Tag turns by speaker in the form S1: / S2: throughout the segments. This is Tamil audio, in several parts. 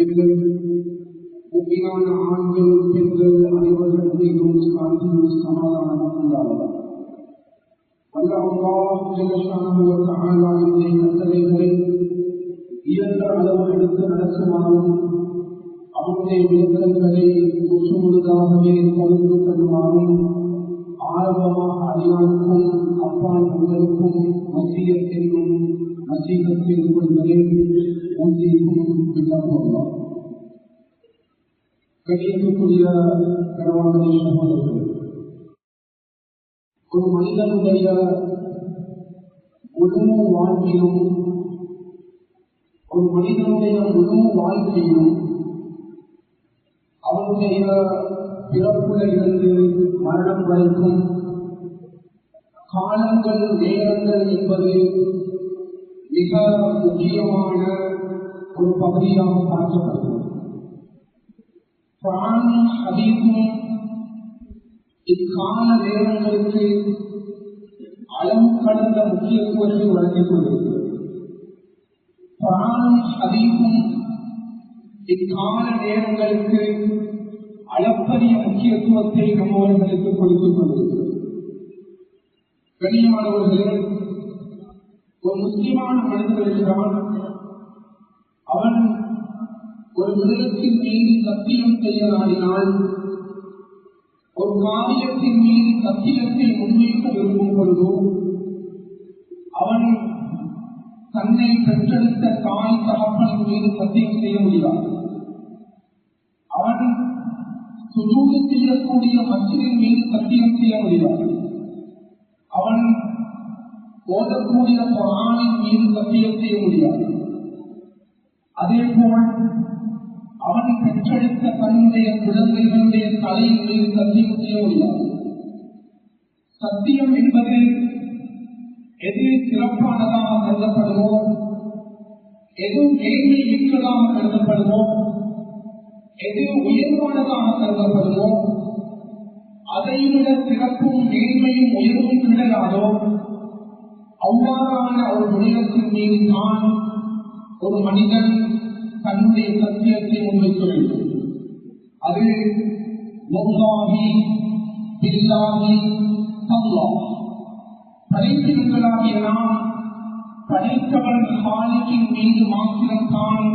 S1: பெண்கள் முக்கியமான ஆண்கள் பெண்கள் அனைவர்கள் மீதும் சாந்தியும் சமாதானம் உண்டாகும். அல்லாஹ் ஜல்லஷானஹு வ தஆலாவின் கட்டளைகளை இயன்ற அளவு எடுத்து நடக்குமாறும் அவனுடைய விளக்கங்களை முற்றுமுழுதாகவே தவிர்த்து கொள்ளுமாறும் ஆர்வமாக அறியாருக்கும் அப்பால் உங்களுக்கும் வசியத் என்னும் நசீகத்தில் கொள்கிறேன். ஊசிக்கும் விண்ணப்பம். கணியத்துக்குரிய கணவனை சகோதரர்கள், ஒரு மனிதனுடைய முழு வாழ்க்கையும் அவனுடைய பிறப்புல இருந்து மரணம் வரைக்கும் காலங்கள் நேரங்கள் என்பது மிக முக்கியமான ஒரு பகுதியாக பார்க்கப்படுகிறது. குர்ஆனும் ஹதீஸும் இக்கால நேரங்களுக்கு அளவு கடந்த முக்கியத்துவத்தை வழங்கிக் கொண்டிருக்கிறது. குர்ஆனும் ஹதீஸும் இக்கால நேரங்களுக்கு அளப்பரிய முக்கியத்துவத்தை நம்மவர்களுக்கு கொடுத்துக் கொண்டிருக்கிறது. கண்ணியமானவர்களே, ஒரு முஸ்லிமான மனிதன் இருக்கிறான். அவன் ஒரு விடயத்தின் மீது சத்தியம் செய்ய நாடினால், ஒரு காரியத்தின் மீது சத்தியத்தை முன்வைக்க விரும்பும் பொழுதோ அவன் தன்னை பெற்றெடுத்த தாய் தகப்பனின் மீது சத்தியம் செய்ய முடியாது. அவன் சுஜூது செய்யக்கூடிய மஸ்ஜிதின் மீது சத்தியம் செய்ய முடியாது. அவன் ஓதக்கூடிய குர்ஆனின் மீது சத்தியம் செய்ய முடியாது. அதேபோல் அவன் பெற்றெடுத்த தன்னுடைய குழந்தைகளுடைய தலையின் மீது சத்தியம் செய்ய முடியாது. சத்தியம் என்பது எது சிறப்பானதாக கருதப்படுமோ, எது மேன்மை மிக்கதாக கருதப்படுமோ, எது உயர்வானதாக கருதப்படுமோ, அதைவிட சிறப்பும் மேன்மையும் உயர்வும் கிடையாதோ அவ்வாறான ஒரு விடயத்தின் மீது தான் ஒரு மனிதன் தன்னுடைய சத்தியத்தை முன்வைக்க வேண்டும். அது வல்லாஹி பில்லாஹி தல்லாஹ், படைப்பினங்களாகிய நாம் படைத்தவன் ஹாலிக்கின் மீது மாத்திரம்தான்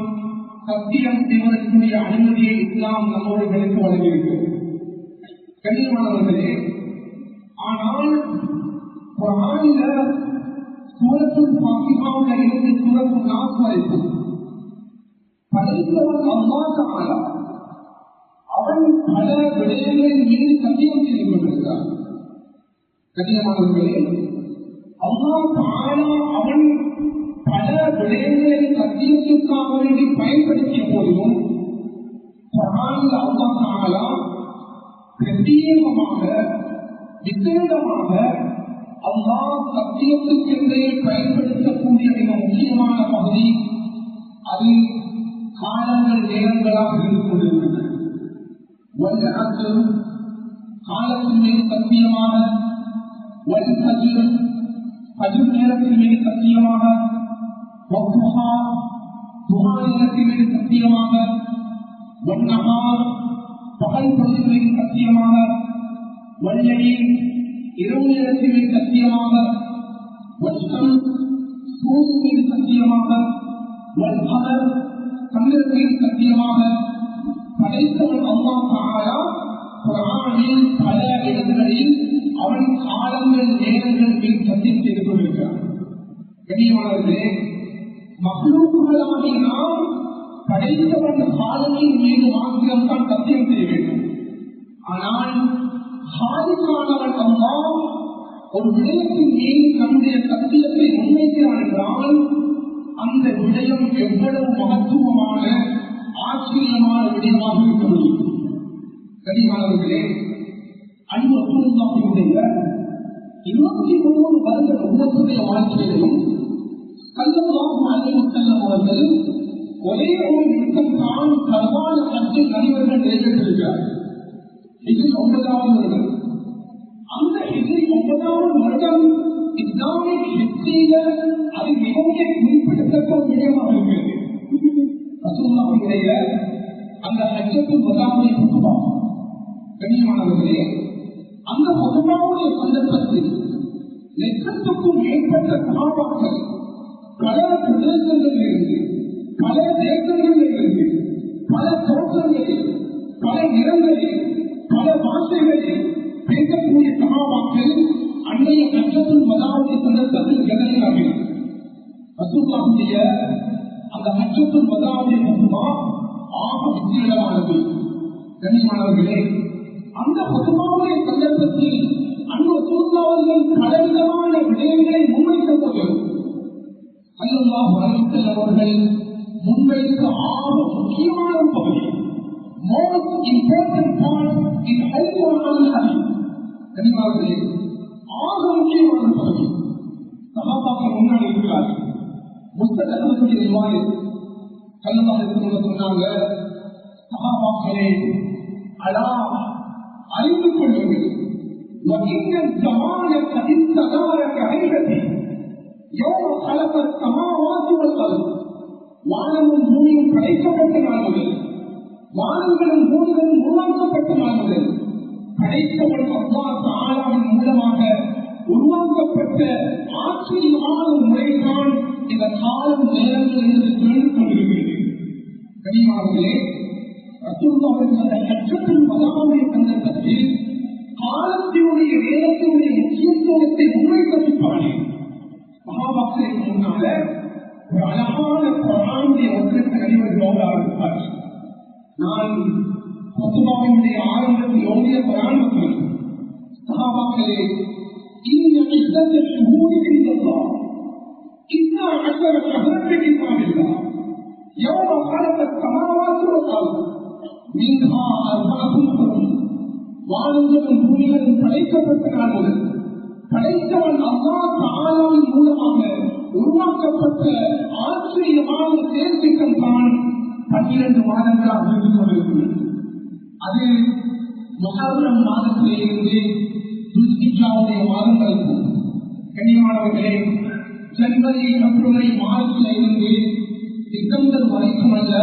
S1: சத்தியம் செய்வதற்குரிய அனுமதியை இஸ்லாம் நம்மோர்களுக்கு வழங்கியிருக்கிறது. கண்ணியமானவர்களே, ஆனால் குர்ஆனில சூரத்துல் ஃபாத்திஹாவுல இருந்து சூரத்துல் நாஸ் வரைக்கும் படைத்தவன் அல்லாஹ் தஆலா அவன் பல விடயங்களின் மீது சத்தியம் செய்து கொண்டிருக்கிறான். கண்ணியமானவர்களே, அல்லாஹ் தஆலா அவன் பல விடயங்களை சத்தியத்திற்காக வேண்டி பயன்படுத்திய போதிலும் குர்ஆனில் அல்லாஹ் தஆலா பிரத்யேகமாக விசேடமாக அல்லாஹ் சத்தியத்துக்கென்றே பயன்படுத்தக்கூடிய மிக முக்கியமான பகுதி அது காலங்கள் நேரங்களாக இருந்து கொண்டிருக்கின்றன. காலத்தின் மீது சத்தியமாக, ஃபஜ்ர் நேரத்தின் மீது சத்தியமாக, துஹா நேரத்தின் மீது சத்தியமாக, வன்னஹார் பகல் பொழுதின் மீது சத்தியமாக, வல்லைல் இரவு நேரத்தின் மீது சத்தியமாக, வஷ்டம் சூரியன் மீது சத்தியமாக, வல்கமர் சந்திரன் மீது சத்தியமாக, படைத்தவன் அல்லாஹ் தஆலா குர்ஆனில் பல இடங்களில் அவன் காலங்கள் நேரங்கள் மீது சத்தியம் செய்து கொண்டிருக்கிறான். கண்ணியமானவர்களே, மக்லூக்குகளாகிய நாம் படைத்தவன் காலத்தின் மீது மாத்திரம்தான் சத்தியம் செய்ய வேண்டும். ஆனால் ஹாலிக்கானவன் அல்லாஹ் ஒரு விடயத்தின் மீது தன்னுடைய சத்தியத்தை முன்வைக்கிறான் என்றால் அந்த விடயம் எவ்வளவு மகத்துவமான ஆச்சரியமான விடயமாக இருக்க முடியும். கண்ணியமானவர்களே, அன்பு ரசூலுல்லாஹினுடைய 23 வருட உம்மத்துடைய வாழ்க்கையிலும் ஸல்லல்லாஹு அலைஹி வஸல்லம் அவர்கள் ஒரே ஒரு நிமிடம் தான் கர்பான ஹஜ்ஜில் நபிவர்கள் நிறைவேற்றிருக்கிறார். இது 9வது வருடம். அந்த ஹிஜ்ரி 9வது வருடம் இஸ்லாமிக் ஹிஸ்டரியில அது மிகவும் குறிப்பிடத்தக்க ஒரு விடயமாக இருக்கிறது. ரசூலுல்லாஹ்வுடைய அந்த ஹஜ்ஜத்துல் வதாவுடைய குத்பா, கண்ணியமானவர்களே, அந்த குத்பாவுடைய சந்தர்ப்பத்தில் லட்சத்துக்கும் மேற்பட்ட சஹாபாக்கள் பல பிரதேசங்களிலிருந்து, பல தேசங்களிலிருந்து, பல தோற்றங்களில், பல நிறங்களில், பல பாஷைகளில் பேசக்கூடிய சஹாபாக்கள் அன்றைய ஹஜ்ஜத்துல் வதாவுடைய சந்தர்ப்பத்தில் கவனித்தார்கள். ரசூலுல்லாஹ்வுடைய அந்த ஹஜ்ஜத்துல் வதாவுடைய குத்பா ஆக வித்தியாசமானது. கண்ணியமானவர்களே, அந்த குத்பாவுடைய சந்தர்ப்பத்தில் அன்று ரசூலுல்லாஹ் பலவிதமான விடயங்களை முன்வைத்த போது ஸல்லல்லாஹு அலைஹி வஸல்லம் அவர்கள் முன்வைத்த ஆக முக்கியமான ஒரு பகுதி, most important part in al-Qur'an al-Karim. கண்ணியமானவர்களே, ஆக முக்கியமான ஒரு பகுதி சஹாபாக்கள் முன்னாடி இருக்கிறார்கள். முஸ்தகத்துடைய ரிவாயத் ஸல்லல்லாஹு அலைஹி வஸல்லம் சொன்னாங்க, சஹாபாக்களே, அலா அறிந்து கொள்ளுங்கள், وَإِنَّ الزَّمَانَ قَدِ اسْتَدَارَ كَهَيْئَتِهِ يَوْمَ خَلَقَ السَّمَاوَاتِ وَالْأَرْضَ. வானமும் பூமியும் படைக்கப்பட்ட நாள் முதல், வானங்களும் பூமிகளும் உருவாக்கப்பட்ட நாள் முதல், படைக்கப்பட்ட அல்லாஹ் தஆலாவின் மூலமாக உருவாக்கப்பட்ட ஆச்சரியமான முறைதான் இந்த காலம் நேரங்கள் என்று சொல்லிக் கொண்டிருக்கிறது. கனிமார்களே, ரசூலுல்லாஹ் ஹஜ்ஜத்துல் வதாவுடைய சந்தர்ப்பத்தில் காலத்தினுடைய நேரத்தினுடைய முக்கியத்துவத்தை முன்வைப்பார்கள். சஹாபாக்களுக்கு முன்னால ஒரு அழகான குர்ஆனுடைய வசனத்தை அறிவர்களோடு ஆரம்பிப்பார்கள். நான் குத்பாவினுடைய ஆரம்பத்தில் ஓதிய குர்ஆன் வசனம், சஹாபாக்களே, இன்ன இஸ்ஸத்தல் ஷுஹூரி இன்தல்லாஹ் இன்னா அஷர ஷஹரன் ஃபீ கிதாபில்லாஹ் யௌம خلق السماوات والأرض منها أربعة حرم. வானங்களும் பூமிகளும் படைக்கப்பட்ட நாள் முதல் படைத்தவன் அல்லாஹ் தஆலாவின் மூலமாக உருவாக்கப்பட்ட ஆச்சரியமான செயற்திட்டம் தான் 12 மாதங்களாக இருந்து கொண்டிருக்கிறது. அது முஹர்ரம் மாதத்திலிருந்து துல்ஹிஜ்ஜாவுடைய மாதங்களுக்கும், கண்ணியமானவர்களே, ஜனவரி, பிப்ரவரி, மார்ச்ல இருந்து டிசம்பர் வரைக்கும் அல்ல,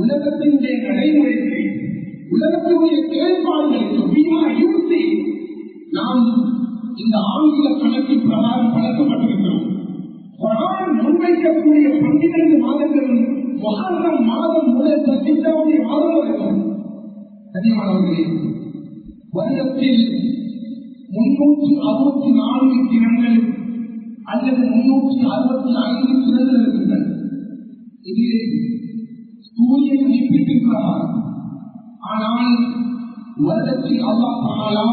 S1: உலகத்தினுடைய நடைமுறைகளை, உலகத்தினுடைய செயல்பாடுகளுக்கு நாம் இந்த ஆங்கில கணக்கின் பிரகாரம் பழக்கப்பட்டிருக்கிறோம். குர்ஆன் முன்வைக்கக்கூடிய 12 மாதங்களும் முஹர்ரம் மாதம் முதல் துல்ஹிஜ்ஜாவுடைய மாதம் வரைக்கும். கண்ணியமானவர்களே, வருடத்தில் 364 தினங்கள் அல்லது 365 தினங்கள் இருக்கின்றன. இது சூரிய கணிப்பீட்டின் பிரகாரம். ஆனால் வருடத்தில் அல்லாஹ் தஆலா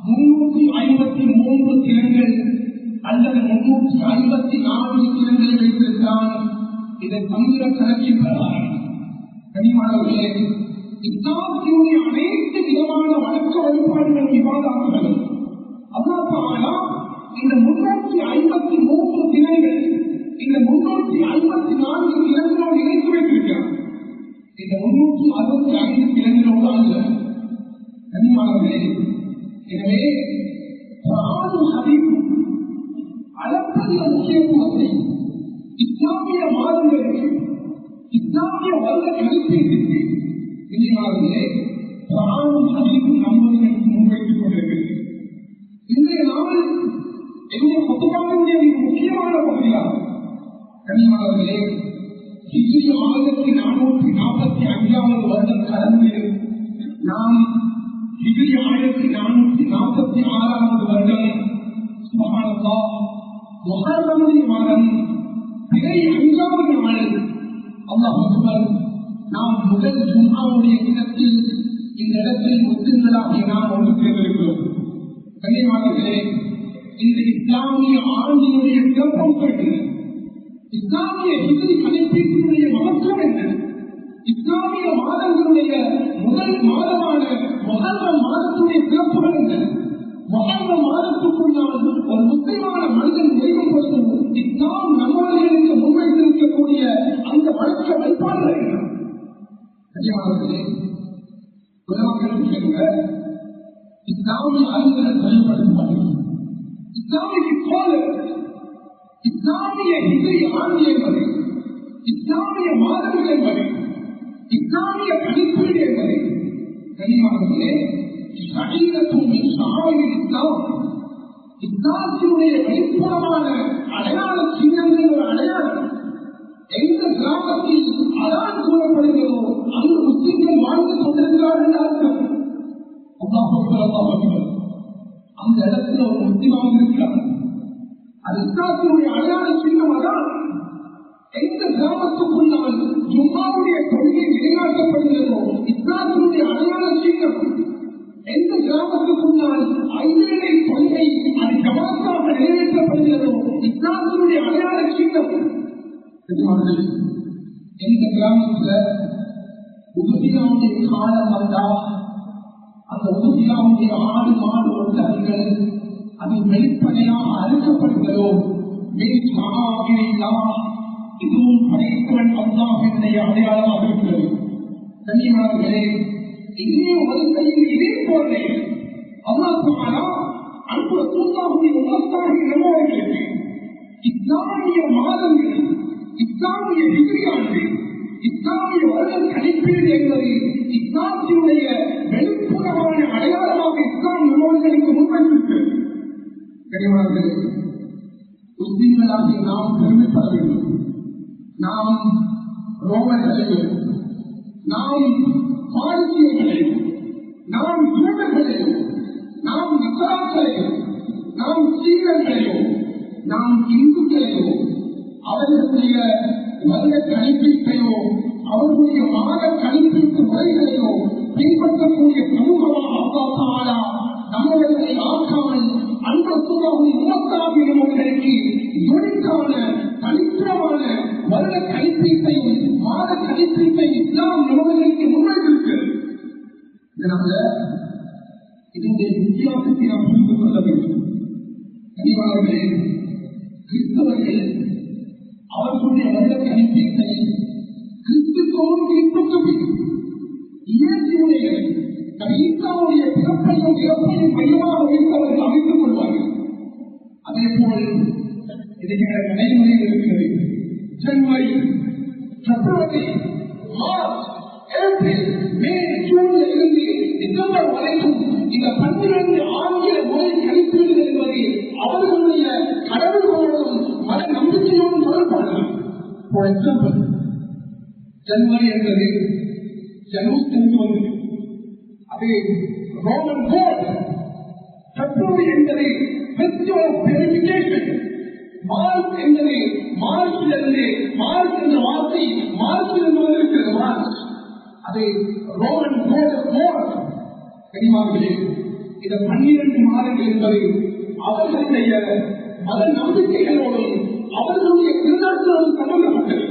S1: 353 தினங்கள் அல்லது 354 தினங்களை வைத்திருந்தான். இதை சந்திர கணக்கின் பிரகாரம். கனிமானவர்களே, இஸ்லாத்தினுடைய அனைத்து விதமான வழக்க வழிபாடுகள் விவாதங்களும் அல்லாஹ் தஆலா இந்த 353 தினங்கள், இந்த 354 தினங்களோடு இணைத்து வைத்திருக்கிறார். இந்த 365 தினங்களோடு அல்ல. கனிமானவர்களே, எனவே குர்ஆனும் ஹதீஸும் அளப்பரிய முக்கியத்துவத்தை இஸ்லாமிய மாதங்களுக்கு, இஸ்லாமிய வருட கணிப்பீட்டுக்கு, கண்ணியமானவர்களே, குர்ஆனும் ஹதீஸும் நம்மளுக்கு முன்வைத்துக் கொண்டிருக்கிறது. இன்றைய நாள் என்னுடைய குத்பாவினுடைய மிக முக்கியமான பகுதியாகும். கண்ணியமானவர்களே, ஹிஜ்ரி 1445 வருடம் கடந்து நாம் ஹிஜ்ரி 1446 வருடம் சுப்ஹானல்லாஹ் முஹர்ரமுடைய மாதம் பிறை 5வது நாள், அல்லாஹ் அக்பர், நாம் முதல் ஜும்ஆவுடைய தினத்தில் இந்த இடத்தில் முஸ்லிம்களாகிய நாம் ஒன்று சேர்ந்திருக்கிறோம். கண்ணியமானவர்களே, இந்த இஸ்லாமிய ஆண்டினுடைய சிறப்பம்சம் என்ன? இஸ்லாமிய ஹிஜ்ரி கணிப்பீட்டினுடைய மகத்துவம் என்ன? இஸ்லாமிய மாதங்களுடைய முதல் மாதமான முஹர்ரம் மாதத்துடைய சிறப்புகள் என்ன? முஹர்ரம் மாதத்துக்குள்ளால் ஒரு முஸ்லிமான மனிதன் நுழையும் பொழுது இஸ்லாம் நம்மவர்களுக்கு முன்வைத்திருக்கக்கூடிய அந்த வழக்க வழிபாடுகள் என்ன? கண்ணியமானவர்களே, உலமாக்கள் சொல்லுங்க, இஸ்லாமிய அறிஞர்கள் செயல்படுத்துவார்கள். இஸ்லாமிய ஸ்காலர், இஸ்லாமிய ஹிஜ்ரி ஆண்டு என்பது இஸ்லாமிய மாதங்கள் என்பது, இஸ்லாமிய கணிப்பீடு என்பது கனிமானே இஸ்லாம் இஸ்லாத்தினுடைய வெளிப்புறமான அடையாள சின்னங்கள் ஒரு அடையாளம். எந்த கிராமத்தில் அதான் கூறப்படுகிறதோ அந்த முஸ்லிம்கள் வாழ்ந்து கொண்டிருக்கிறார்கள் என்று அர்த்தம். அந்த இடத்துல ஒரு முஸ்லிமாக இருக்கிறார். அது இஸ்லாத்தினுடைய அடையாள சின்னம். அதான் எந்த கிராமத்துக்குள்ளால் ஜும்மாவுடைய கொள்கை நிலைநாட்டப்படுகிறதோ இஸ்லாத்தினுடைய அடையாள சின்னம். எந்த கிராமத்துக்குள்ளால் ஐவேளை கொள்கை அது ஜமாத்தாக நிறைவேற்றப்படுகிறதோ இஸ்லாத்தினுடைய அடையாள சின்னம். எந்த கிராமத்துல உதவியாவுடைய காலம் வந்தா அந்த உதவியாவுடைய ஆடு மாடு ஒட்டங்கள் அது வெளிப்படையாக அறுக்கப்படுகிறதோ இதுவும் படைத்தவன் அல்லாஹ் என்னுடைய அடையாளமாக இருக்கிறது. கண்ணியமானவர்களே, இங்கேயும் வரிசையில் இதே போல அல்லாஹ் தஆலா அன்பு ரசூலுல்லாஹி உம்மத்தாகி நம்மவர்களுக்கு இஸ்லாமிய மாதங்கள், இஸ்லாமிய ஹிஜ்ரியாண்டு, இஸ்லாமிய வருட கணிப்பீடு என்பது இஸ்லாத்தினுடைய வெளிப்புறமான அடையாளமாக இஸ்லாம் நம்மவர்களுக்கு முன்வைத்திருக்கிறது. கண்ணியமானவர்களே, முஸ்லிம்களாகிய நாம் பெருமைப்பட வேண்டும். நாம் ரோமர்களையும், நாம் பாரசீகர்களையும், நாம் யூதர்களையும், நாம் இஸ்லாம்களையும், நாம் சீனர்களையும், நாம் இந்துக்களையும் அவர்களுடைய வருட கணிப்பீட்டையோ அவர்களுடைய மாத கணிப்பீட்டு முறைகளையோ பின்பற்றக்கூடிய சமூகமாக அல்லாஹ் தஆலா நம்மவர்களை ஆக்காமல் அன்பு உம்மத்தாகியவர்களுக்கு யூனிக்கான தனித்துவமான வருட கணிப்பீட்டையும் மாத கணிப்பீட்டையும் இஸ்லாம் நம்மவர்களுக்கு முன்வைத்திருக்கிறது. இதனால இதனுடைய வித்தியாசத்தை நாம் புரிந்து கொள்ள வேண்டும். கனிவாளர்களே, கிறிஸ்தவர்கள் அவர்களுடைய வருட கணிப்பீட்டை கிறிஸ்துவோடு பின்பற்ற இயேசுடைய ஈசாவுடைய பிறப்பையும் இறப்பையும் மையமாக வைத்தவர்கள் அமைத்துக் கொள்வார்கள். அதே போல் இதுகிற நடைமுறையில் இருக்கிறது. ஜனவரி, பிப்ரவரி, மார்ச், ஏப்ரல், மே, ஜூன்ல இருந்து டிசம்பர் வரைக்கும் இந்த 12 ஆங்கில முறை கணிப்பீடு என்பது அவர்களுடைய கடவுள்களோடும் மத நம்பிக்கையோடும் தொடர்பானது. ஃபார் எக்ஸாம்பிள், ஜனவரி என்பது ஜனவரிக்கு வந்தது, அது ரோமன் கோட். பிப்ரவரி என்பது ஃபெஸ்டிவல் ஆஃப் பியூரிஃபிகேஷன். மார்ச் என்பது மார்ச்சிலிருந்து, மார்ச் என்ற வார்த்தை மார்ச்சிலிருந்து வந்திருக்கிறது. மார்ச் அது ரோமன் கோட் ஆஃப் மார்ச். கனிமார்களே, இந்த 12 மாதங்கள் என்பது அவர்களுடைய மத நம்பிக்கைகளோடும் அவர்களுடைய திருநாட்களோடும் சம்பந்தப்பட்டது.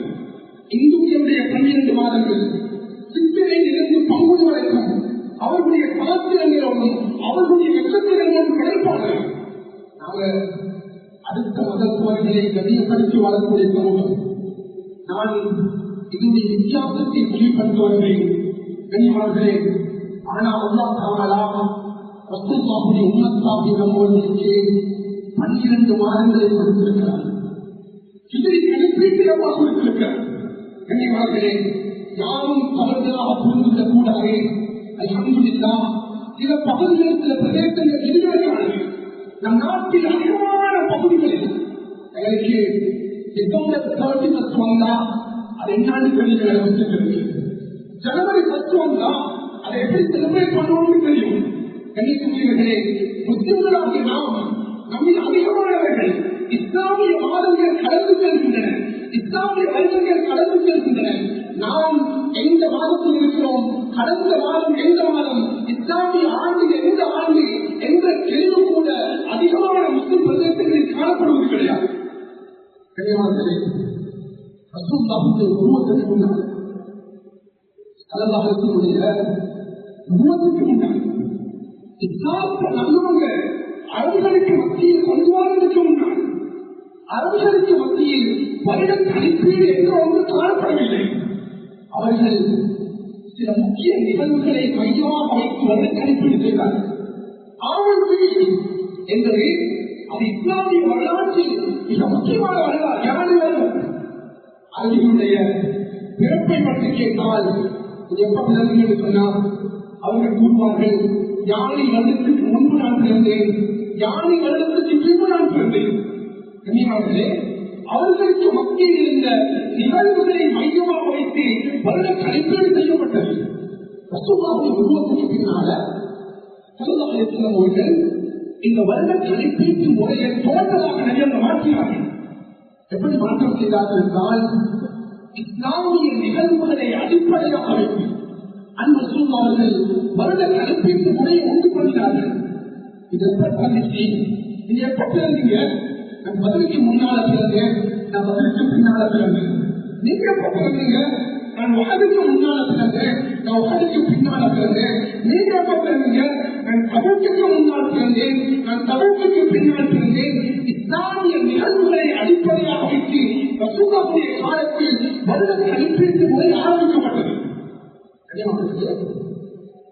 S1: இந்துக்களுடைய 12 மாதங்கள் சித்திரையிலிருந்து பங்குனி வரைக்கும் அவர்களுடைய கலாச்சாரங்களோடும் அவர்களுடைய நட்சத்திரங்களோடும் கிடைப்பார்கள். நாங்கள் அடுத்த மதத்துவர்களை கண்ணியப்படுத்தி வாழக்கூடிய சமூகம். நான் இதனுடைய வித்தியாசத்தை வெளிப்படுத்துவதை கண்ணியமானவர்களே, ஆனால் அல்லாஹ் தஆலா ரசூலுல்லாஹி உம்மத்தாகிய நம்மவர்களுக்கு 12 மாதங்களை கொடுத்திருக்கிறார். ஹிஜ்ரி கணிப்பீட்டில் கொடுத்திருக்கிறார். கண்ணியமானவர்களே, யாரும் தவறுதலாக புரிந்துவிடக் கூடாது. அல்ஹம்துலில்லாஹ், சில பகுதிகளில் சில பிரதேசங்கள் விதிவிலக்கானது. நம் நாட்டில் அதிகமான பகுதிகளில் எங்களுக்கு டிசம்பர் 31 வந்தா அது என்னன்னு தெரியும், ஆரம்பிச்சிருக்கு. ஜனவரி 1 வந்தா அதை எப்படி செலிபிரேட் பண்ணுவோம்னு தெரியும். கண்ணியத்துக்குரியவர்களே, முஸ்லிம்களாகிய நாம் நம்மில் அதிகமானவர்கள் இஸ்லாமிய மாதங்கள் கடந்து செல்கின்றன, இஸ்லாமிய வருடங்கள் கடந்து செல்கின்றன. நாம் எந்த மாதத்தில் இருக்கிறோம், கடந்த மாதம் எந்த மாதம், இஸ்லாமிய ஆண்டு எந்த ஆண்டு என்ற கேள்வி கூட அதிகமான முஸ்லிம் பிரதேசங்களில் காணப்படுவது கிடையாது. கிடையாது. ரசூலுல்லாஹி உம்மத்துக்கு முன்னால், ஸல்லல்லாஹு அலைஹி வஸல்லம் உம்மத்துக்கு முன்னால் இஸ்லாத்தை நல்லவங்க அரபுகளுக்கு மத்தியில் கொண்டு வருவதற்கு முன்னால் அரபுகளுக்கு மத்தியில் வருட கணிப்பீடு என்று ஒன்று காணப்படவில்லை. அவர்கள் சில முக்கிய நிகழ்வுகளை மையமாக வைத்து வருட கணிப்பீடு செய்தார்கள். என்பது அது இஸ்லாமிய வரலாற்றில் மிக முக்கியமான வரலாறு. யாரு அவர்களுடைய பிறப்பை பற்றி கேட்டால் எப்ப பிறந்தீர்கள் சொன்னால் அவர்கள் கூறுவார்கள், யானை வருடத்துக்கு முன்பு நான் பிறந்தேன், யானை வருடத்துக்கு பின்பு நான் பிறந்தேன். கண்ணியமானவர்களே, அவர்களுக்கு மத்தியில் இருந்த நிகழ்வுகளை மையமாக வைத்து வருட கணிப்பீடு செய்யப்பட்டது. ரசூலுல்லாஹி உருவத்துக்கு பின்னால ஸல்லல்லாஹு அலைஹி வஸல்லம் அவர்கள் இந்த வருட கணிப்பீட்டு முறையை தோட்டமாக நிறைய மாற்றினார்கள். எப்படி மாற்றம் செய்தார்கள் என்றால், இஸ்லாமிய நிகழ்வுகளை அடிப்படையாக வைத்து அன்பு ரசூலுல்லாஹி அவர்கள் வருட கணிப்பீட்டு முறையை உண்டு பண்ணினார்கள். இது இது எப்ப பிறந்தீங்க? நான் பதிலுக்கு முன்னால பிறந்தேன், நான் பதிலுக்கு பின்னால பிறந்தேன். நீங்க எப்ப பிறந்தீங்க? நான் உலகுக்கு முன்னால பிறந்தேன், நான் உலகுக்கு பின்னால பிறந்தேன். நீங்க எப்ப பிறந்தீங்க? நான் தபூக்குக்கு முன்னால் பிறந்தேன், நான் தபூக்குக்கு பின்னால் பிறந்தேன். இஸ்லாமிய நிகழ்வுகளை அடிப்படையாக வைத்து ரசூலுல்லாஹுடைய காலத்தில் வருட கணிப்பீட்டு முறை ஆரம்பிக்கப்பட்டது.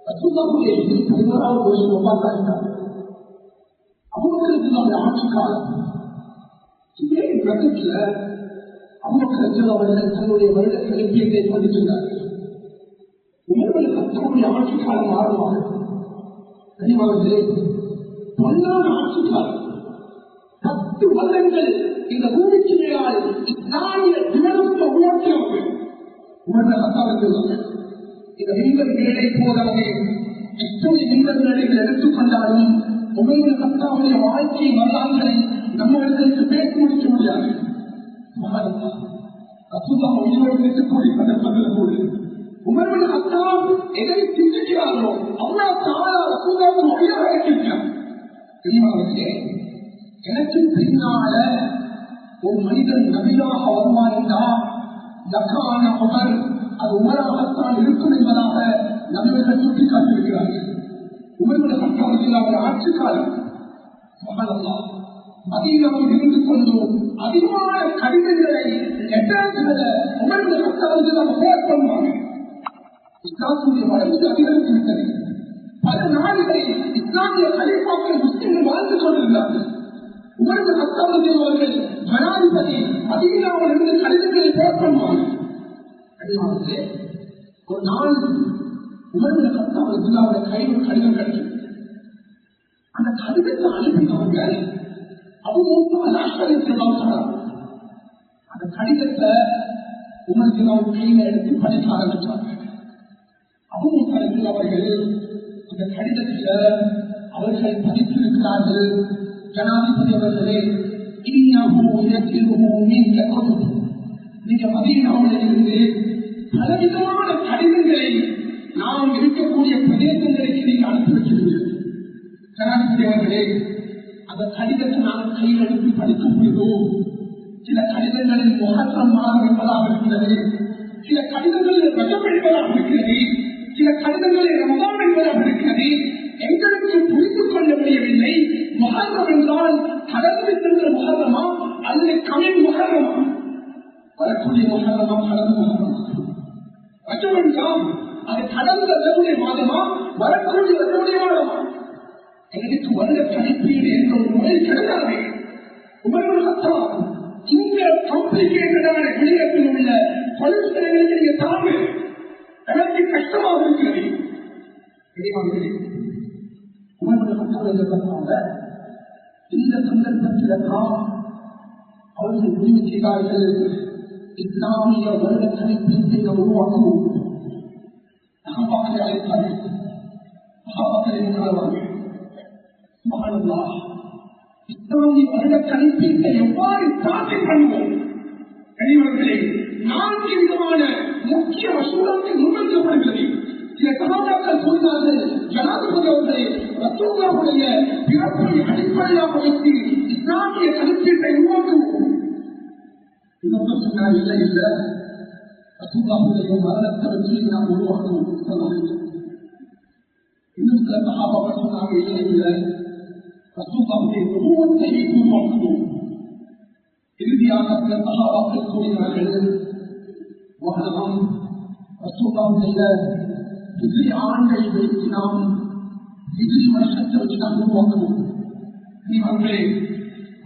S1: ரசூலுல்லாஹுடைய 11வது வருஷம் வஃபாத்தாகிட்டார். அபூபக்கர் ஆட்சி காலம் இதே பிரகத்தில் அபூபக்கர் அவர்கள் தன்னுடைய வருட கணிப்பீட்டை பதிச்சிருந்தார்கள். உமர்களுக்கு தன்னுடைய ஆட்சி காலம் ஆரம்பமாக கனிமானது பொன்னான ஆட்சி காலம். 10 வருடங்கள் இந்த பூமிக்கு மேலால் இஸ்லாமிய விமர்சனத்தை உருவாக்கியவர்கள் உமர்கள் அத்தார்கள். இந்த மின்பர் வேலை போதவர்கள் எத்தனை மின்பர் வேலைகள் எடுத்துக்கொண்டாலும் உமர்கள் அத்தாவுடைய வாழ்க்கை வரலாறுகளை நம்மவர்களுக்கு பேச முடிக்க முடியாது. இருக்கக்கூடிய சந்தர்ப்பங்கள் கூட உமர்கள் அத்தாம் எதை சிந்திக்கிறார்களோ அல்லாஹ் தஆலா ரசூலுல்லாஹி வஹியாக இருக்கிறார். எனக்கு பின்னால ஒரு மனிதன் நபியாக வருவான் என்றால் லக்கான உமர் அது உமராகத்தான் இருக்கும் என்பதாக நபிகள் சுட்டிக்காட்டியிருக்கிறார்கள். உமருடைய சட்டத்தில் அவர் ஆட்சி காலம் மதீனாவில் இருந்து கொண்டு அதிகமான கடிதங்களை உமருடைய சட்டத்தில் அவர் போர் பண்ணுவாங்க. இஸ்லாமுடைய வளர்ச்சி அதிகரித்து விட்டது. பல நாடுகளில் இஸ்லாமிய கலீஃபாக்கள் முஸ்லிம்கள் வாழ்ந்து கொண்டிருந்தார்கள். உமருடைய சட்டத்தில் அவர்கள் ஜனாதிபதி மதீனாவில் இருந்து கடிதங்களை போர் பண்ணுவாங்க. ஒரு நாள் உமருடைய சட்டத்தில் கையில் கடிதம் கிடைக்கும். அந்த கடிதத்தை அனுப்பினவங்க அபூ மூஸா அல்-அஷ்அரி அந்த கடிதத்தை உமர் கையில எடுத்து படிக்க ஆரம்பிச்சாங்க. அபூ மூஸா அவர்கள் அந்த கடிதத்தில் அவர்கள் படித்திருக்கிறார்கள், ஜனாதிபதி அவர்களே, நீங்க மதீனாவில் இருந்து பலவிதமான கடிதங்களை நாம் இருக்கக்கூடிய பிரதேசங்களுக்கு நீங்க அனுப்பி வச்சிருந்தீர்கள். ஜனாதிபதி அவர்களே, அந்த கடிதத்தை நாங்கள் கையில் எடுத்து படிக்க முடியும். சில கடிதங்களில் முகத்திரம் மாறும் என்பதாக இருக்கிறது, சில கடிதங்களில் ரஜம் என்பதாக இருக்கிறது, சில கடிதங்களில் ரமதான் என்பதாக இருக்கிறது. எங்களுக்கு புரிந்து கொள்ள முடியவில்லை. முஹர்ரம் என்றால் கடந்து சென்ற முஹர்ரமா அல்லது கமிழ் முஹர்ரமா? வரக்கூடிய முஹர்ரமா கடந்த முஹர்ரமா? ரஜம் என்றால் அது கடந்த ரஜமுடைய மாதமா வரக்கூடிய ரஜமுடைய மாதமா? எங்களுக்கு வருட கணிப்பீடு என்ற ஒரு முறை கிடையாது. உமர்கள் இந்த காம்ப்ளிகேட்டடான விடயத்தில் உள்ள பரிசீலனைகளுக்கு நீங்க தாங்க எனக்கு கஷ்டமாக இருக்கிறது. இந்த சந்தர்ப்பத்தில் தான் அவர்கள் முடிவு செய்தார்கள், இஸ்லாமிய வருட கணிப்பீட்டை உருவாக்குவோம். சஹாபாக்களை அழைத்தார்கள். சஹாபாக்களை முன்னாள் இஸ்லாமிய வருட கணிப்பீட்டை எவ்வாறு சாட்சி பண்ணுவோம்? கனிவர்களே, 4 விதமான முக்கிய மசூராக்கள் முன்வைக்கப்படுகிறது. சில சகாபாக்கள் கூறினார்கள், ஜனாதிபதி அவர்களே, ரசூலுல்லாஹுடைய பிறப்பை அடிப்படையாக வைத்து இஸ்லாமிய கணிப்பீட்டை உருவாக்குவோம். இன்னொரு சொன்னார், இல்லை இல்லை, ரசூலுல்லாஹுடைய மரணத்தை வச்சு நாம் உருவாக்குவோம். இன்னும் சில சகாபாக்கள் சொன்னாங்க, இல்லை இல்லை, ரசூலுல்லாஹுடைய உருவத்தை உருவாக்குவோம். இறுதியாக சில சகாபாக்கள் கூறினார்கள், வஹனம் ரசூலுல்லாஹுடைய ஹிஜ்ரி ஆண்டை வைத்து நாம் ஹிஜ்ரி வருஷத்தை வச்சு நாம் உருவாக்குவோம். நீங்களே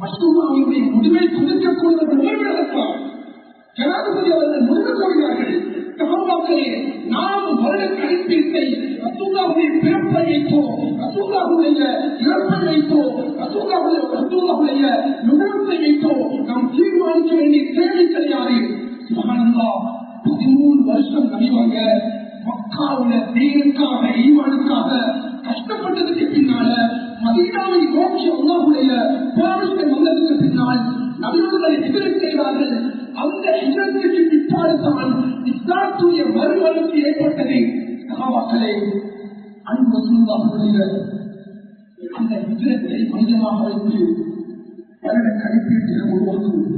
S1: மசூராவுடைய முடிவை கொடுக்கக்கூடிய உணர்வுகள் ஜனாதிபதி அவர்கள் முடிவு கொள்கிறார்கள், சஹாபாக்களே, நாம் வருட கணிப்பீட்டை ரசூலுல்லாஹுடைய பிறப்பை வைத்தோ, ரசூலுல்லாஹுடைய இறப்பை வைத்தோ, ரசூலுல்லாஹுடைய நுபுவத்தை வைத்தோ நாம் தீர்மானிக்க வேண்டிய தேவை கிடையாது. சுப்ஹானல்லாஹ், 13 வருஷம் நபிவாங்க மக்காவுல தீனுக்காக ஈமானுக்காக கஷ்டப்பட்டதுக்கு பின்னால மதீனாவை நோக்கி அல்லாஹ்வுடைய பர்மிஷன் வந்ததுக்கு பின்னால் நபியவர்களை ஹிஜ்ரத் செய்தார்கள். அந்த ஹிஜ்ரத்துக்கு பிற்பாடுதான் இஸ்லாத்துடைய மறுமலர்ச்சி ஏற்பட்டது. சஹாபாக்களே, அன்பு ரசூலுல்லாஹுடைய அந்த ஹிஜ்ரத்தை மையமாக வைத்து வருட கணிப்பீட்டை உருவாக்குவோம்.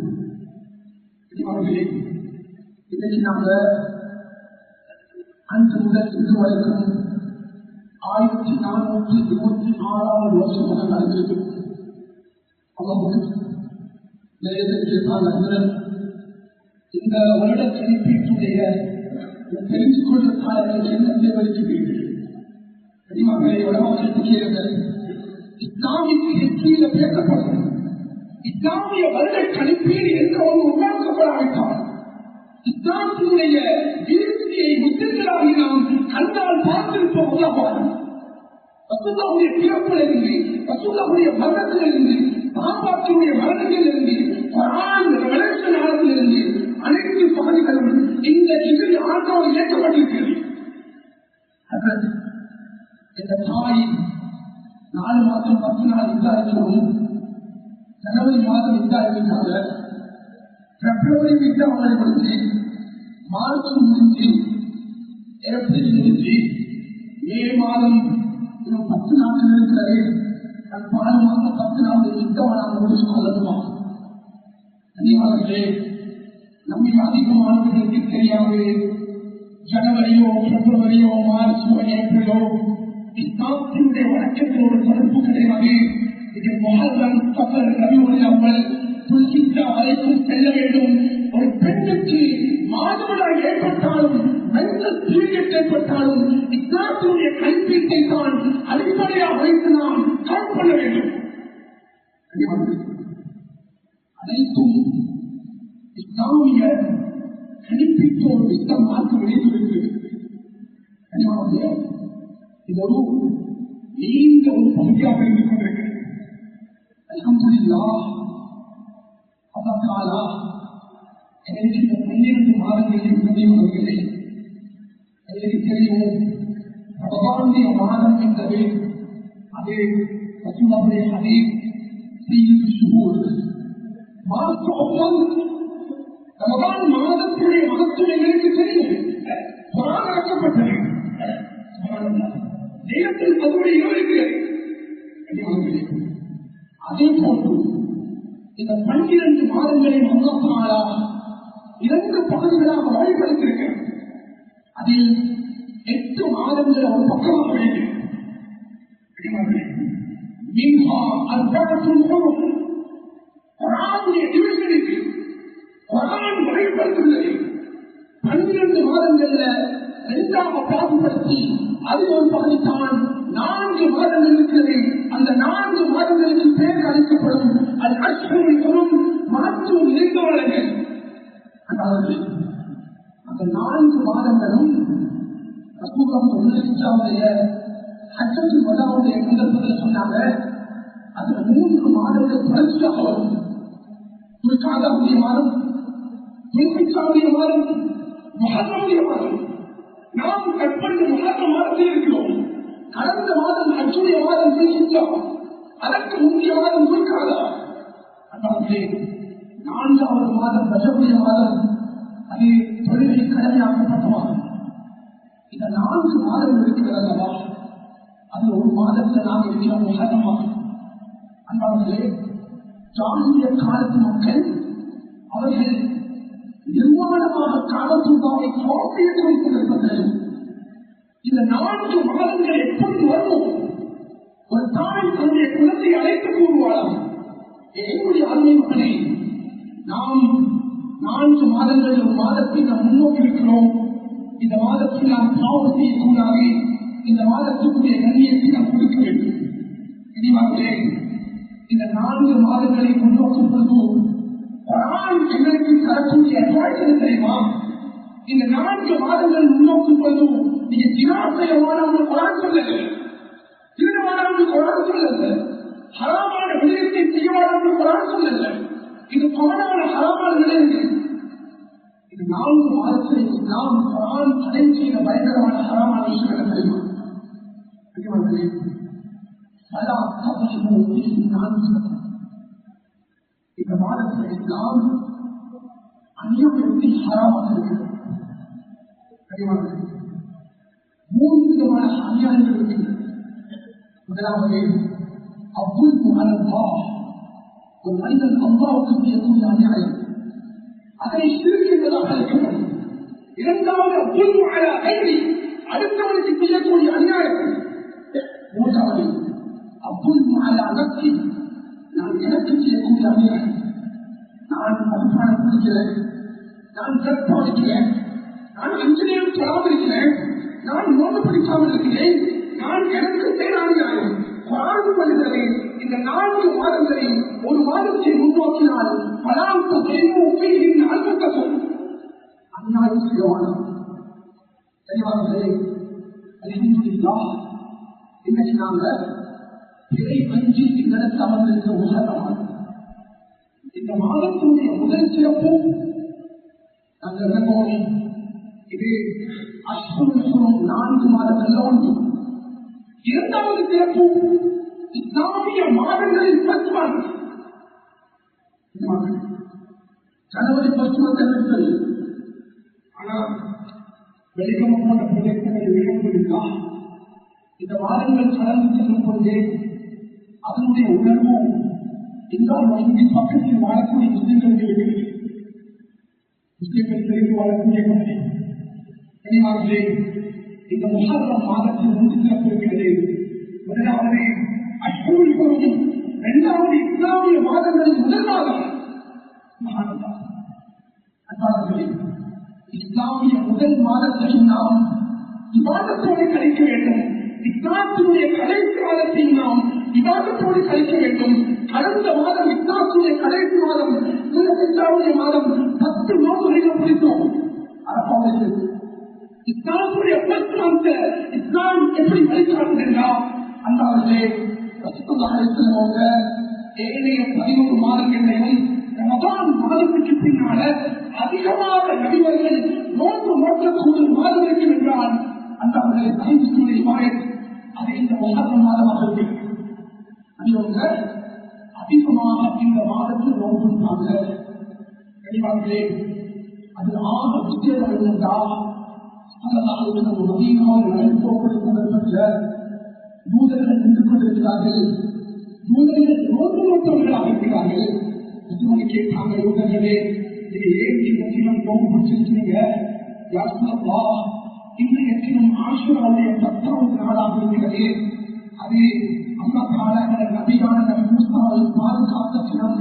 S1: இன்னைக்கு நாங்க அன்று முதல் இன்று வரைக்கும் 1426வது வருஷமாக நடந்திருக்கு. இந்த வருட கணிப்பீட்டுடைய தெரிந்து கொள்வதற்கான என்ன தேவைக்கிறீர்கள்? இஸ்லாமிக் ஹிஸ்டரியில பேசப்படும் இஸ்லாமிய வருட கணிப்பீடு என்ற ஒரு உருவாக்கப்படாவிட்டால் இஸ்லாத்தினுடைய வீழ்ச்சியை முஸ்லிம்களாக நாம் கண்டால் பார்த்திருப்போம். ரசூலுல்லாஹுடைய பிறப்பிலிருந்து, ரசூலுல்லாஹுடைய மரணத்திலிருந்து, சஹாபாக்களுடைய மரணங்களிலிருந்து, குர்ஆன் ரெவலேஷன் ஆனதிலிருந்து அனைத்து பகுதிகளும் இந்த ஹிஜ்ரி ஆண்டோடு இயக்கப்பட்டிருக்கிறது. இந்த தாய் 4 மாதம் 10 நாள் இதாயிருக்கிறோம். ஜனவரி மாதம் இதாயிருக்காங்க, பிப்ரவரி அவங்களை முடிஞ்சு, மார்ச் முடிஞ்சு, ஏப்ரல் முடிஞ்சு, மே மாதம் 10 நாட்கள் இருக்கிறது. 4 மாதம் 10 நாள் யுத்தமாக முடிச்சு கொள்ளணுமா? கனிவாளர்களே, நம்மை அதிகமானவர்களுக்கு தெரியாது. ஜனவரியோ, பிப்ரவரியோ, மார்ச்சோ, ஏப்ரலோ இஸ்லாத்தினுடைய வழக்கத்தோடு தொடர்பு கிடையாது. இது முஹர்ரம், சஃபர், ரபியுல் அவ்வல், துல்ஹிஜ்ஜா வரைக்கும் செல்ல வேண்டும். ஒரு பெண்ணுக்கு மாதவிடாய் ஏற்பட்டாலும், மென்சஸ் பீரியட் ஏற்பட்டாலும் இஸ்லாத்தினுடைய கணிப்பீட்டை தான் அடிப்படையாக வைத்து நாம் கவுண்ட் பண்ண வேண்டும். அனைத்தும் இஸ்லாமிய கணிப்பீட்டோடு இஸ்லாம் மாற்ற விளைவிக்கிறது. இது ஒரு நீண்ட ஒரு பகுதியாக இருந்து கொண்டிருக்கிறது. அல்ஹம்துலில்லாஹ், அல்லாஹ் தஆலா எனக்கு இந்த 12 மாதங்களில் முடிவுகளை எனக்கு தெரியும். ரமதானுடைய மாதம் என்பது அது ரசூலுல்லாஹுடைய ஹதீஸ் சீல் ஷுஹூர் ரமதான் மாதத்துடைய மகத்துவம் எங்களுக்கு தெரியும். குர்ஆன் இறக்கப்பட்டது, நேரத்தில் அதனுடைய இருக்கிறது. அதே போன்று இந்த 12 மாதங்களில் அல்லாஹ் தஆலா 2 பகுதிகளாக வழிபடுத்திருக்கிறது. அதில் 8 மாதங்கள் ஒரு பக்கமாக வேண்டும். வழிபடுத்துள்ளது 12 மாதங்கள்ல 2ஆக பாகுபடுத்தி அது ஒரு பகுதித்தான் 4 மாதங்கள் இருக்கிறது. அந்த 4 மாதங்களுக்கு பேர் அளிக்கப்படும் அது அஷ்ஹுருல் மாற்றும் நிறைந்தவர்கள். அதாவது அந்த 4 மாதங்களும் ரசூலுல்லாஹுடைய ஹஜ்ஜத்துல் வதாவுடைய சந்தர்ப்பத்தில் சொன்னாங்க. அதுல 3 மாதங்கள் தொடர்ச்சியாக வரும். துல்காதாவுடைய மாதம், துல்ஹிஜ்ஜாவுடைய மாதம், முஹர்ரமுடைய மாதம். நாம் கற்பனை முஹர்ரம் மாதத்தில் இருக்கிறோம். கடந்த மாதம் ஹஜ்ஜுடைய மாதம் துல்ஹிஜ்ஜா, அதற்கு முந்தைய மாதம் துல்காதா. அதாவது 4வது மாதம் ரஜபுடைய மாதம், அது தொழிலை கடமையாக்கப்பட்ட மாதம். இந்த 4 மாதங்கள் இருக்கிறதா, அது ஒரு மாதத்தை நாம் இருக்கிறோம் முஹர்ரமாக. அன்பார்களே, ஜாஹிலிய காலத்து மக்கள் அவர்கள் நிர்மாணமாக காலத்துள்ளாவை காப்பியத்தை வைத்திருப்பது. இந்த 4 மாதங்கள் எப்படி வரும்? ஒரு தாய் தன்னுடைய குலத்தை அழைத்து கூறுவாளாம், என்னுடைய அருமை மகனே, நாம் 4 மாதங்கள் ஒரு மாதத்தை நாம் முன்னோக்கி இருக்கிறோம். இந்த மாதத்தில் நாம் பாவம் செய்யக்கூடாது. இந்த மாதத்துக்குரிய கண்ணியத்தை நாம் கொடுக்க வேண்டும். இனிவார்களே, இந்த 4 மாதங்களை முன்னோக்கும் பொழுது குர்ஆன் எங்களுக்கு தரக்கூடிய அட்வைஸ் தெரியுமா? இந்த 4 மாதங்கள் முன்னோக்கும் போதும் நீங்க தியானம் செய்யவான குர்ஆன் சொல்லல, திருடவான குர்ஆன் சொல்லல, ஹராமான விடயத்தை செய்யவான குர்ஆன் சொல்லல. இது பவனான ஹராமான விடயங்கள். இது 4 மாதத்தில் நாம் குர்ஆன் தடை செய்த பயங்கரமான ஹராமான விஷயங்கள் தெரியுமா? இந்த மாதத்தில் இஸ்லாம் அந்நியத்தை ஹராமாக இருக்கிறது. 3 விதமான அநியாயங்கள் இருக்கின்றன. முதலாவது அபுல் முஹல்லா, ஒரு மனிதன் அல்லாஹ்வுக்கு செய்யக்கூடிய அநியாயம், அதை ஷிர்க் என்பதாக அழைக்கப்படும். இரண்டாவது அபுல் முஹல்லா கைதி, அடுத்தவனுக்கு செய்யக்கூடிய அநியாயம். மூன்றாவது அபுல் முஹல்லா நஃப்ஸி, நான் எனக்கு செய்யக்கூடிய அநியாயம். நான் மதுபானம் குடிக்கிறேன், நான் ட்ரக் பாதிக்கிறேன், நான் 5 நேரம் தொழாமல் இருக்கிறேன், நான் நோன்பு பிடிக்காமல் இருக்கிறேன், நான் எனக்கு செய்த அநியாயம். குர்ஆன் சொல்கிறது, இந்த 4 மாதங்களில் ஒரு மாதத்தை முன்னோக்கினால் பலாவுக்கு செய்யும் அன்புக்கும் அநியாயம் செய்வான. தெளிவாகவே அல்ஹம்துலில்லாஹ், இன்னைக்கு நாங்க பிறை 5 இந்த இடத்தில் அமர்ந்திருக்கிற உதாரணமாக இந்த மாதத்தினுடைய முதல் சிறப்பு நாங்கள் விளங்குவோம். இது அஷ்ஹுருல் 4 மாதங்கள் ஒன்று. இரண்டாவது சிறப்பு இஸ்லாமிய மாதங்களில் பத்துவான் ஜனவரி 10 தெரிவித்தது. ஆனால் வெளிக்கம் போன்ற பிரதேசங்களில் விளங்குவதா இந்த மாதங்கள் கடந்து செல்லும் பொழுதே அதனுடைய உணர்வு இந்த வங்கியின் பக்கத்தில் வாழக்கூடிய முஸ்லிம்களுக்கு இருக்கிறது. முஸ்லிம்கள் தெரிந்து வாழக்கூடிய பகுதி கனிமார்களே, இந்த முஹர்ரம் மாதத்தில் 3 சிறப்பு இருக்கிறது. முதலாவது அஷ்ஹுருல் ஹுரும், இரண்டாவது இஸ்லாமிய மாதங்களின் முதல் மாதம். அன்பானவர்களே, இஸ்லாமிய முதல் மாதத்தை நாம் இபாதத்தோடு கழிக்க வேண்டும். இஸ்லாத்தினுடைய கடைசி மாதத்தை நாம் இபாதத்தோடு கழிக்க வேண்டும். கடந்த மாதம் இஸ்லாத்துடைய கடைசி மாதம், இஸ்லாமுடைய மாதம் 10 நோன்புகளை பிடித்தோம். அரபாவுக்கு இஸ்லாமுடைய இஸ்லாம் எப்படி வழிகாட்டுது என்றால், அந்த அவங்க ஏனைய 11 மாதங்களையும் ரமதான் மாதத்துக்கு பின்னால அதிகமாக நபிவர்கள் நோன்பு நோக்கக்கூடிய மாதம் இருக்கும் என்றால் அந்த அவர்களை சைன்ஸுடைய மாயம் அது இந்த முஹர்ரம் மாதமாக இருக்கிறது. அவங்க அதிகமாக இந்த மாதத்தில் நோக்கிருப்பாங்க. கனிவார்களே, அது ஆக விஜயம் இருந்தால் யூதர்கள் நின்று கொண்டிருக்கிறார்கள். யூதர்கள் நோன்பு நோட்டவர்களாக இருக்கிறார்கள். கேட்டாங்க, யூதர்களே, இது ஏன் இந்த தினம் நோன்பு பிடிச்சிருக்கீங்க? இன்றைய தினம் ஆஷுராவுடைய 10வது நாளாக இருக்கிறது. அது அல்லாஹ் நபியான நபி மூசாவை பாதுகாத்த தினம்.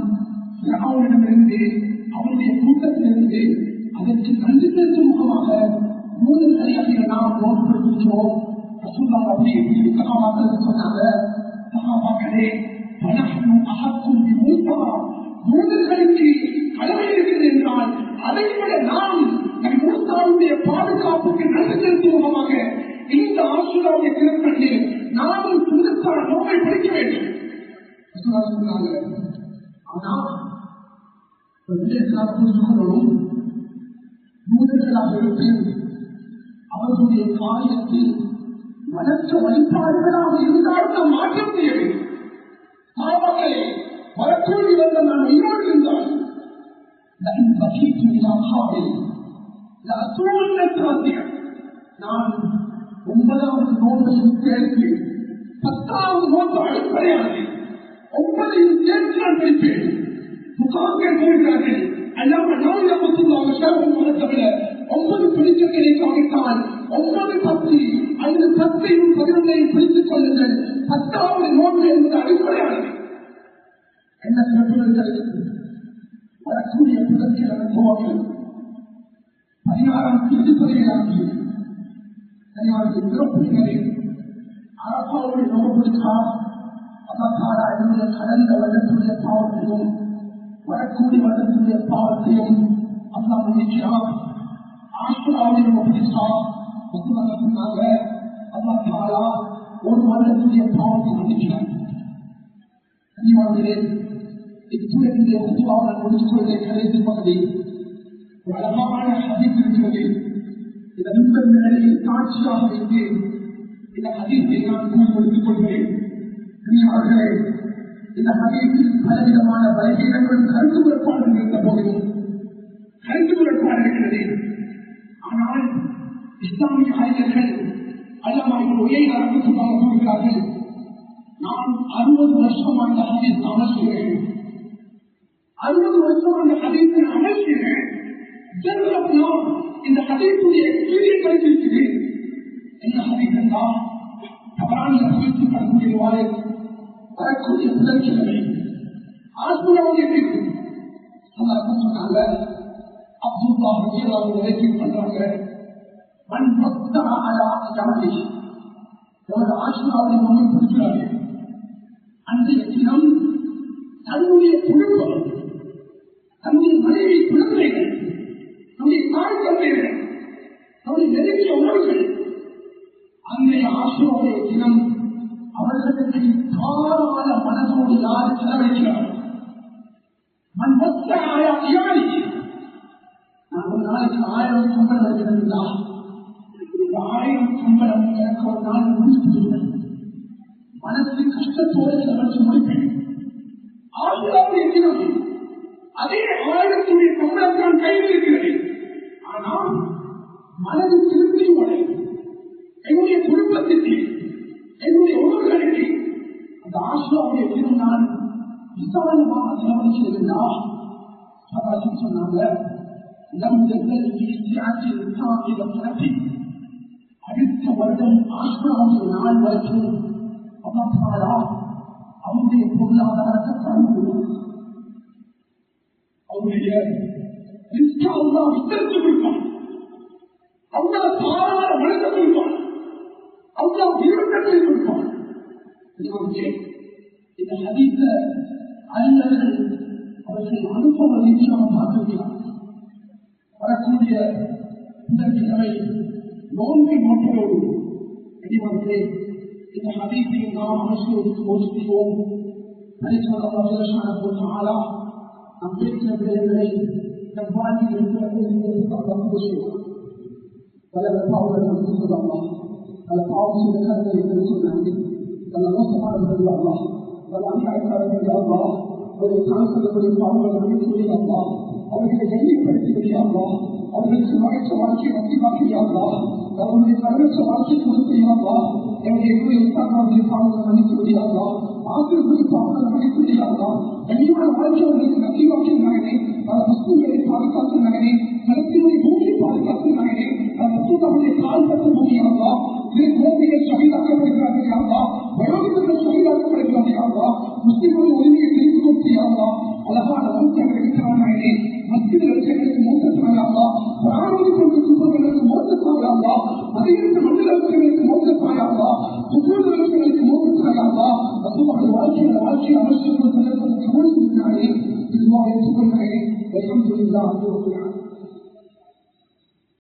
S1: ஃபிரௌனிடமிருந்து, அவருடைய கூட்டத்திலிருந்து அதற்கு நன்றி செலுத்தும் முகமாக யூதர்களை நாம் நோன்பு பிடிச்சிருக்கிறோம். ரசூலுல்லாஹ் அப்படியே சஹாபாக்களுக்கு சொன்னாங்க, சஹாபாக்களே, வனஹ்னு அஹக்கும் பிமூஸா, யூதர்களுக்கு கடமை இருக்கிறது என்றால் அதை விட நாம் நபி மூசாவுடைய பாதுகாப்புக்கு நன்றி செலுத்தும் முகமாக இந்த ஆஷுராவுடைய திருப்பணியில் நாமும் சுண்ணத்தான நோக்கை படிக்க வேண்டும் சொன்னாங்க. ஆனால் புரிந்து கொள்ளணும், யூதர்களாக இருப்பேன் அவர்களுடைய காரியத்தில் வளர்ச்ச வழிபாடுகளாக இருந்தாலும் நாம் மாற்றம் செய்ய வேண்டும். பாவங்களே, வரக்கூடி வந்த நான் உயிரோடு இருந்தால் நான் 9வது நோன்பையும் சேர்த்து 10வது நோன்பு அடிப்படையானது 9ஐயும் சேர்த்து நான் பிடிப்பேன். முகாம்கள் கூறுகிறார்கள், அல்லாமல் நான் எப்போதும் தவிர 9 பிடிச்சங்களை காவிட்டால் 9, 10 அல்லது 10ஐயும் 11ஐயும் பிடித்துக் கொள்ளுங்கள். 10வது நோன்பு என்பது அடிப்படையானது. என்ன சிறப்புகள் வரக்கூடிய புதற்கில் அனுபவங்கள் 16ஆம் தேதி 17ஆம் தேதி சிறப்புகளை அரபாவுடைய நோன்புக்காக அதற்காக என்னுடைய கடந்த வருடத்துடைய பாவத்தையும் வரக்கூடிய வருடத்துடைய பாவத்தையும் அல்லாஹ் மன்னிக்கிறார். ஆசுராவுடைய புரிசா சொன்னாங்க, அல்லாஹ் தஆலா ஒரு வருடத்துடைய பாவத்தை மன்னிக்கிறார். கனிவானவர்களே, இத்துடைய உத்துவாவை முடித்துக்கொள்வதை கடைசி பகுதி ஒரு அழகான ஹதீஸ் இருக்கிறது. இந்த மிம்பர் நிலையை காட்சியாக வைத்து இந்த ஹதீஸை நான் கூறி முடித்துக் கொள்கிறேன். கனிவானவர்களே, இந்த ஹதீஸில் பலவிதமான பலகீனங்களும் கருத்து முறைப்பாடுகள் இருந்த போதிலும் கருத்து முறைப்பாடு இருக்கிறது. ஆனால் இஸ்லாமிய அறிஞர்கள் அல்லமாய் ஒரே அரசு கூறுகிறார்கள், நான் 60 வருஷம் அந்த ஹதீஸ் அமல் செய்கிறேன். 60 வருஷம் அந்த ஹதீஸை அமல் செய்கிறேன். இந்த ஹதீஸுடைய எக்ஸ்பீரியன்ஸ் கிடைச்சிருக்குது. என்ன ஹதீஸ் என்றால், தவறான அறிவிக்கப்படக்கூடிய வாயில் வரக்கூடிய புதன்கிழமை ஆசுராவுடைய வீட்டு அல்லாஹ் சொன்னாங்க, அப்துல்லா ரலியல்லாஹு அன்ஹு பண்றாங்க, மன் வஸ்தா அலா ஜமலி, எவர் ஆசுராவுடைய மகன் பிடிக்கிறாங்க, அன்றைய தினம் தன்னுடைய குடும்பம், தன்னுடைய மனைவி, குழந்தைகள், நம்முடைய தாய் தந்தைகள், நம்முடைய நெருங்கிய உறவுகள் அன்றைய ஆசுராவுடைய தினம் அவர்களுக்கு தாராள மனதோடு யார் செலவழிக்கிறார்கள். மண் மொத்த ஆயாதி, நான் ஒரு நாளைக்கு 1000 சம்பளம் வருகிறதா, 1000 சம்பளம் எனக்கு ஒரு நாள் முடிச்சுடுவேன். மனசு கஷ்டத்தோடு செலவழிச்சு முடிப்பேன். ஆசிராவுடைய தினம் அதே 1000 சம்பளத்தான் கையில் இருக்கிறது. ஆனால் மனது திருப்தியோடு என்னுடைய குடும்பத்திற்கு, என்னுடைய உறவுகளுக்கு அந்த ஆசிராவுடைய தினம் நான் விசாலமாக செலவழிச்சிருந்தா சொன்னாங்க, அடுத்த வருடம் ஆசிராவுடைய நாள் வரைக்கும் அவருடைய பொருளாதாரத்தை தரணும், அவருடைய விஸ்தரித்து கொடுப்பான், அவங்க தாராள மனத்தை கொடுப்பான், அவங்க விருப்பத்தை கொடுப்பான். இந்த ஹதீஸ அறிஞர்கள் அவர்கள் அனுபவ ரீதியாக பார்த்திருக்கிறார். வரக்கூடிய புதன்கிழமை நோன்பை நோட்டோடு வெளிவந்தே இந்த ஹதீஸை நாம் அரசியலுக்கு போதிப்போம். நாம் பேசின விடயங்களை நம் வாழ்வில் இருக்கிறது செய்வோம். பல பாவங்கள் நமக்கு சொல்லலாம், பல பாவம் செய்த கருத்தை சொன்னாங்க, பல மோசமானவர்கள் அல்லா, பல அநியாயக்காரர்கள் அல்லா, அவருடைய காலக்கூடிய பாவங்கள் அனைத்து அல்லா, அவர்களை எண்ணிப்படுத்தியா, அவர்களுக்கு மகிழ்ச்சி வாழ்க்கை வசதியாக்கியா, அவருடைய கருவற்ற வாழ்க்கை கொடுத்தியா, என்னுடைய பாவங்கள் மன்னித்துவியா, ஆசிரியர்களுடைய பாவங்கள் மன்னித்துவியா, கனிவான வாழ்க்கை அவர்களுக்கு நசிவாக்கினாங்களே, பல வஸ்துகளை பாதுகாத்தினாங்களே, கருத்தினுடைய பூமியை பாதுகாத்தினாங்களே, அவருடைய கால் கட்ட முடியாதா, குழந்தைகள் சகிதாக்கப்படுகிறார்களா, வயோதிகர்கள் சகிதாக்கப்படுகிறார்களா, முஸ்லிம்களுடைய உரிமையை தெரிந்து கொடுத்தியாதா, அழகான மௌத்தங்களுக்கு தரானாயே, மத்திய லட்சங்களுக்கு மோசத்தாயாதா, பிராணிகளுக்கு குடும்பங்களுக்கு மோசத்தாயாதா, அதிகரித்த மண்டலங்களுக்கு மோசத்தாயாதா, சுற்றுலா லட்சங்களுக்கு மோசத்தாயாதா, அதுவாக வாழ்க்கையை அவசியம் கவனித்திருக்கிறாரே, இதுவாக ஏற்றுக்கொள்கிறேன்.